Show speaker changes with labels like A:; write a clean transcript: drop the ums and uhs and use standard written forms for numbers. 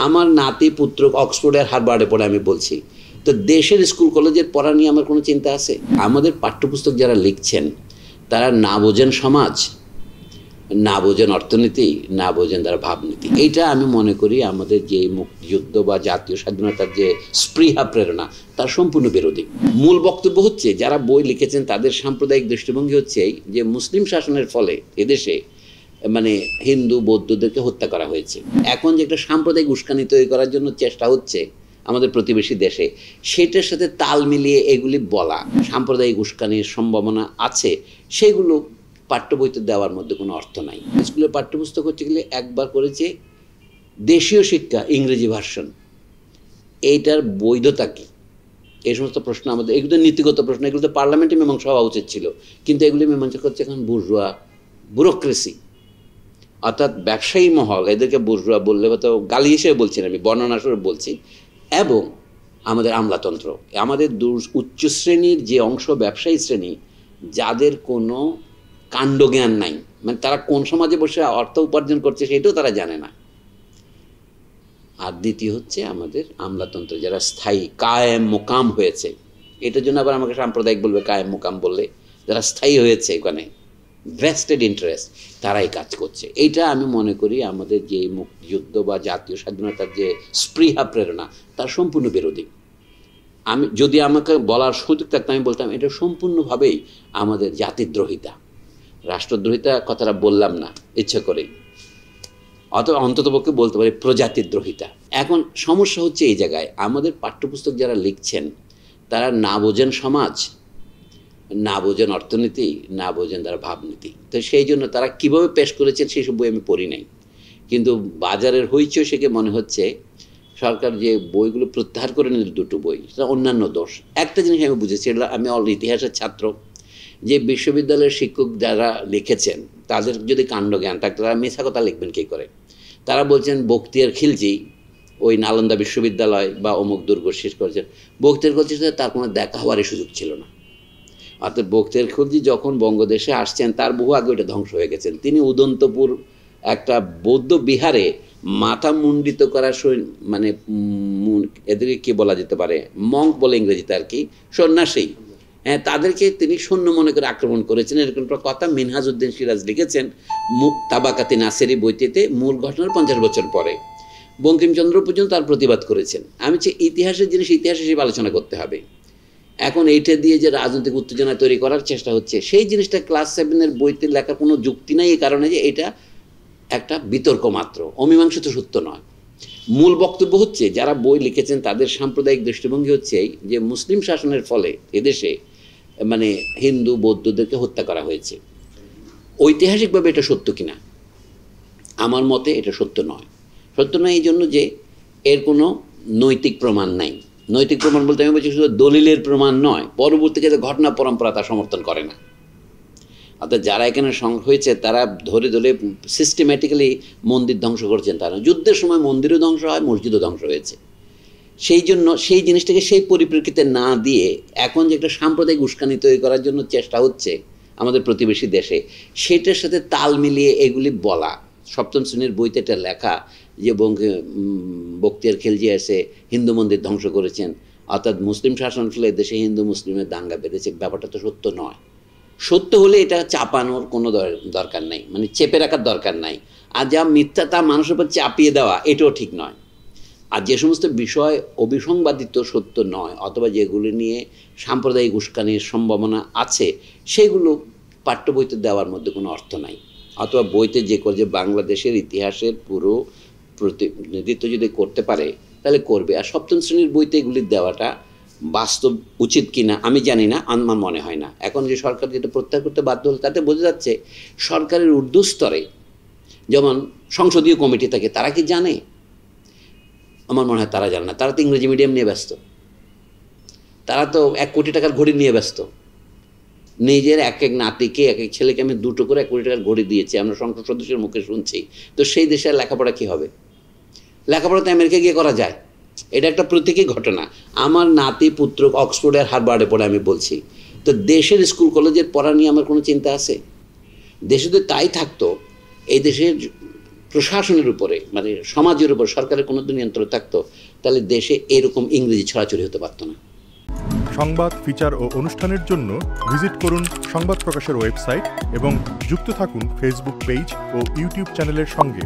A: আমার নাতি পুত্র অক্সফোর্ড আর হার্ভার্ডে পড়ে, আমি বলছি। তো দেশের স্কুল কলেজের পড়া নিয়ে আমার কোনো চিন্তা আছে? আমাদের পাঠ্যপুস্তক যারা লিখছেন তারা না বোঝেন সমাজ, না বোঝেন অর্থনীতি, না বোঝেন তারা ভাবনীতি। এইটা আমি মনে করি আমাদের যে মুক্তিযুদ্ধ বা জাতীয় স্বাধীনতার যে স্পৃহা প্রেরণা তার সম্পূর্ণ বিরোধী। মূল বক্তব্য হচ্ছে যারা বই লিখেছেন তাদের সাম্প্রদায়িক দৃষ্টিভঙ্গি হচ্ছে এই যে মুসলিম শাসনের ফলে এদেশে মানে হিন্দু বৌদ্ধদেরকে হত্যা করা হয়েছে। এখন যে একটা সাম্প্রদায়িক উস্কানি তৈরি করার জন্য চেষ্টা হচ্ছে আমাদের প্রতিবেশী দেশে, সেটার সাথে তাল মিলিয়ে এগুলি বলা সাম্প্রদায়িক উস্কানির সম্ভাবনা আছে, সেগুলো পাঠ্য বইতে দেওয়ার মধ্যে কোনো অর্থ নাই। স্কুলের পাঠ্যপুস্তক হচ্ছে গেলে একবার করেছে দেশীয় শিক্ষা ইংরেজি ভার্সন, এইটার বৈধতা কী? এই সমস্ত প্রশ্ন আমাদের, এগুলো নীতিগত প্রশ্ন, এগুলো তো পার্লামেন্টে মীমাংসা হওয়া উচিত ছিল, কিন্তু এগুলি মীমাংসা করছে এখন বুর্জোয়া ব্যুরোক্রেসি, অর্থাৎ ব্যবসায়ী মহল। এদেরকে বুর্জোয়া বললে হয়তো গালি হিসেবে বলছি না, আমি বর্ণনা স্বরূপ বলছি। এবং আমাদের আমলাতন্ত্র, আমাদের উচ্চ শ্রেণীর যে অংশ ব্যবসায়ী শ্রেণী, যাদের কোনো কাণ্ডজ্ঞান নাই, মানে তারা কোন সমাজে বসে অর্থ উপার্জন করছে সেটাও তারা জানে না। আর দ্বিতীয় হচ্ছে আমাদের আমলাতন্ত্র যারা স্থায়ী কায়েম মোকাম হয়েছে, এটার জন্য আবার আমাকে সাম্প্রদায়িক বলবে কায়েম মোকাম বললে, যারা স্থায়ী হয়েছে ওখানে ভেস্টেড ইন্টারেস্ট, তারাই কাজ করছে। এইটা আমি মনে করি আমাদের যে মুক্তিযুদ্ধ বা জাতীয় স্বাধীনতার যে স্পৃহা প্রেরণা তার সম্পূর্ণ বিরোধী। আমি যদি আমাকে বলার সুযোগ থাকতো আমি বলতাম এটা সম্পূর্ণভাবেই আমাদের জাতিদ্রোহিতা, রাষ্ট্রদ্রোহিতা কথাটা বললাম না ইচ্ছা করেই, অথবা অন্ততপক্ষে বলতে পারি প্রজাতিদ্রোহিতা। এখন সমস্যা হচ্ছে এই জায়গায় আমাদের পাঠ্যপুস্তক যারা লিখছেন তারা না বোঝেন সমাজ, না বোঝেন অর্থনীতি, না বোঝেন তারা ভাবনীতি। তো সেই জন্য তারা কীভাবে পেশ করেছেন সেই সব বই আমি পড়ি নাই, কিন্তু বাজারের হইচই সেকে মনে হচ্ছে সরকার যে বইগুলো প্রত্যাহার করে নিল দুটো বই, সেটা অন্যান্য দোষ। একটা জিনিস আমি বুঝেছি, আমি ইতিহাসের ছাত্র, যে বিশ্ববিদ্যালয়ের শিক্ষক যারা লিখেছেন তাদের যদি কাণ্ডজ্ঞান থাকতো তারা মিথ্যা কথা লিখবেন কী করে? তারা বলছেন বখতিয়ার খিলজি ওই নালন্দা বিশ্ববিদ্যালয় বা অমুক দুর্গ শেষ করেছেন। বখতিয়ার খিলজির সাথে তার কোনো দেখা হওয়ারই সুযোগ ছিল না। অর্থাৎ বখতিয়ার খিলজি যখন বঙ্গদেশে আসছেন তার বহু আগে ওইটা ধ্বংস হয়ে গেছেন। তিনি উদন্তপুর একটা বৌদ্ধ বিহারে মাথা মুন্ডিত করার মানে এদেরকে কী বলা যেতে পারে, মঙ্ক বলে ইংরেজিতে আর কি, সন্ন্যাসী, হ্যাঁ, তাদেরকে তিনি সৈন্য মনে করে আক্রমণ করেছেন, এরকম একটা কথা মিনহাজউদ্দিন সিরাজ লিখেছেন তাবাকাতি নাসেরি বইটিতে, মূল ঘটনার 50 বছর পরে। বঙ্কিমচন্দ্র পর্যন্ত তার প্রতিবাদ করেছেন। আমি চাই ইতিহাসের জিনিস ইতিহাস হিসেবে আলোচনা করতে হবে। এখন এইটা দিয়ে যে রাজনৈতিক উত্তেজনা তৈরি করার চেষ্টা হচ্ছে, সেই জিনিসটা ক্লাস 7-এর বইতে লেখার কোনো যুক্তি নাই, এই কারণে যে এটা একটা বিতর্ক মাত্র, অমীমাংসিত সত্য নয়। মূল বক্তব্য হচ্ছে যারা বই লিখেছেন তাদের সাম্প্রদায়িক দৃষ্টিভঙ্গি হচ্ছে এই যে মুসলিম শাসনের ফলে এদেশে মানে হিন্দু বৌদ্ধদেরকে হত্যা করা হয়েছে। ঐতিহাসিকভাবে এটা সত্য কিনা? আমার মতে এটা সত্য নয়। সত্য নয় এই জন্য যে এর কোনো নৈতিক প্রমাণ নাই। নৈতিক প্রমাণ বলতে আমি বলছি শুধু দলিলের প্রমাণ নয়, পরবর্তীতে ঘটনা পরম্পরা তা সমর্থন করে না। অর্থাৎ যারা এখানে হয়েছে তারা ধরে ধরে সিস্টেম্যাটিক্যালি মন্দির ধ্বংস করছেন। তারা যুদ্ধের সময় মন্দিরও ধ্বংস হয়, মসজিদও ধ্বংস হয়েছে। সেই জন্য সেই জিনিসটাকে সেই পরিপ্রেক্ষিতে না দিয়ে এখন যে একটা সাম্প্রদায়িক উস্কানি তৈরি করার জন্য চেষ্টা হচ্ছে আমাদের প্রতিবেশী দেশে, সেটার সাথে তাল মিলিয়ে এগুলি বলা। 7ম শ্রেণীর বইতে এটা লেখা যে বখতিয়ার খিলজি এসে হিন্দু মন্দির ধ্বংস করেছেন, অর্থাৎ মুসলিম শাসন ফলে দেশে হিন্দু মুসলিমের দাঙ্গা বেড়েছে, ব্যাপারটা তো সত্য নয়। সত্য হলে এটা চাপানোর কোনো দরকার নাই, মানে চেপে রাখার দরকার নাই। আর যা মিথ্যা তা মানুষের উপর চাপিয়ে দেওয়া, এটাও ঠিক নয়। আর যে সমস্ত বিষয় অবিসংবাদিত সত্য নয়, অথবা যেগুলি নিয়ে সাম্প্রদায়িক উস্কানির সম্ভাবনা আছে, সেগুলো পাঠ্য বইতে দেওয়ার মধ্যে কোনো অর্থ নাই। অথবা বইতে যে করে বাংলাদেশের ইতিহাসের পুরো প্রতিনিধিত্ব যদি করতে পারে তাহলে করবে। আর 7ম শ্রেণীর বইতে এগুলি দেওয়াটা বাস্তব উচিত কিনা আমি জানি না, আমার মনে হয় না। এখন যে সরকার যেটা প্রত্যাহার করতে বাধ্য হল তাতে বোঝা যাচ্ছে সরকারের ঊর্ধ্বস্তরে যেমন সংসদীয় কমিটি থাকে, তারা কি জানে? আমার মনে হয় তারা জানে না। তারা তো ইংরেজি মিডিয়াম নিয়ে ব্যস্ত, তারা তো 1 কোটি টাকার ঘড়ি নিয়ে ব্যস্ত। নিজের এক এক নাতিকে এক এক ছেলেকে আমি 2টো করে 1 কোটি টাকার ঘড়ি দিয়েছি, আমরা সংসদ সদস্যের মুখে শুনছি। তো সেই দেশের লেখাপড়া কি হবে? লেখাপড়া তো আমেরিকা গিয়ে করা যায়। এটা একটা প্রতীকী ঘটনা। আমার নাতি পুত্র অক্সফোর্ড আর হার্ভার্ডে পড়ে, আমি বলছি। তো দেশের স্কুল কলেজের পড়া নিয়ে আমার কোনো চিন্তা আছে? দেশে যদি তাই থাকতো, এই দেশের প্রশাসনের উপরে মানে সমাজের উপর সরকারের কোনো নিয়ন্ত্রণ থাকতো, তাহলে দেশে এরকম ইংরেজি ছড়াছড়ি হতে পারতো না।
B: সংবাদ, ফিচার ও অনুষ্ঠানের জন্য ভিজিট করুন সংবাদ প্রকাশের ওয়েবসাইট এবং যুক্ত থাকুন ফেসবুক পেজ ও ইউটিউব চ্যানেলের সঙ্গে।